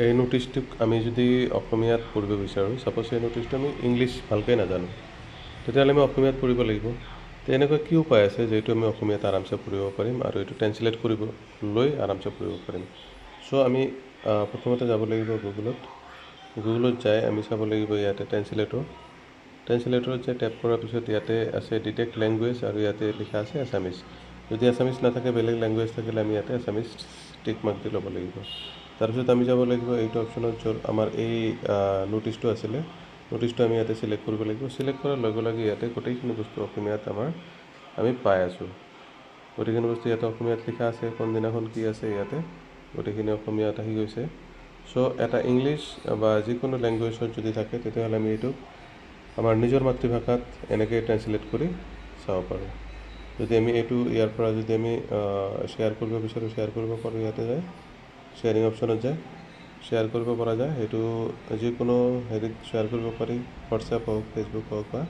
এই নোটিছটোক আমি যদি অসমীয়াত পঢ়িব বিচাৰোঁ, ছাপ'জ এই নোটিছটো আমি ইংলিছ ভালকৈ নাজানো, তেতিয়াহ'লে আমি অসমীয়াত পঢ়িব লাগিব। তো এনেকুৱা কি উপায় আছে যিহেতু আমি অসমীয়াত আৰামছে পঢ়িব পাৰিম আৰু এইটো ট্ৰেঞ্চলেট কৰিব লৈ আৰামছে পঢ়িব পাৰিম। চ' আমি প্ৰথমতে যাব লাগিব গুগলত যাই আমি চাব লাগিব ইয়াতে ট্ৰেঞ্চলেটৰত যে টেপ কৰাৰ পিছত ইয়াতে আছে ডিটেক্ট লেংগুৱেজ আৰু ইয়াতে লিখা আছে এছামিছ। যদি এছামিছ নাথাকে, বেলেগ লেংগুৱেজ থাকিলে আমি ইয়াতে এছামিছ টিক মাৰ্ক দি ল'ব লাগিব। তাৰপিছত আমি যাব লাগিব এইটো অপশ্যনত, য'ত আমাৰ এই নোটিছটো আছিলে, নোটিছটো আমি ইয়াতে চিলেক্ট কৰিব লাগিব। চিলেক্ট কৰাৰ লগে লগে ইয়াতে গোটেইখিনি বস্তু অসমীয়াত আমি পাই আছোঁ। গোটেইখিনি বস্তু ইয়াতে অসমীয়াত লিখা আছে, কোনদিনাখন কি আছে ইয়াতে গোটেইখিনি অসমীয়াত আহি গৈছে। চ' এটা ইংলিছ বা যিকোনো লেংগুৱেজত যদি থাকে তেতিয়াহ'লে আমি এইটো আমাৰ নিজৰ মাতৃভাষাত এনেকৈ ট্ৰেঞ্চলেট কৰি চাব পাৰোঁ। যদি আমি এইটো ইয়াৰ পৰা যদি আমি শ্বেয়াৰ কৰিব বিচাৰোঁ, শ্বেয়াৰ কৰিব পাৰোঁ। ইয়াতে যায় শ্বেয়াৰিং অপশ্যনত যায় শ্বেয়াৰ কৰিব পৰা যায়। সেইটো যিকোনো হেৰিত শ্বেয়াৰ কৰিব পাৰি, হোৱাটছএপ হওক, ফেচবুক হওক বা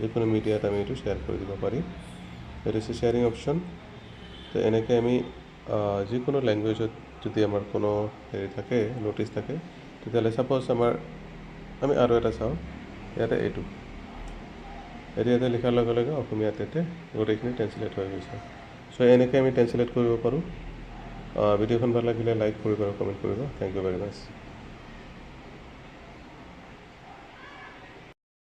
যিকোনো মিডিয়াত আমি এইটো শ্বেয়াৰ কৰি দিব পাৰি। এইটো হৈছে শ্বেয়াৰিং অপশ্যন। তো এনেকৈ আমি যিকোনো লেংগুৱেজত যদি আমাৰ কোনো হেৰি থাকে, নোটিছ থাকে, তেতিয়াহ'লে ছাপ'জ আমি আৰু এটা চাওঁ, ইয়াতে ইয়াতে লিখাৰ লগে লগে অসমীয়াত ইয়াতে গোটেইখিনি ট্ৰেঞ্চলেট হৈ গৈছে। চ' এনেকৈ আমি ট্ৰেঞ্চলেট কৰিব পাৰোঁ। ভিডিঅ'খন ভাল লাগিলে লাইক কৰিব আৰু কমেণ্ট কৰিব। Thank you very much.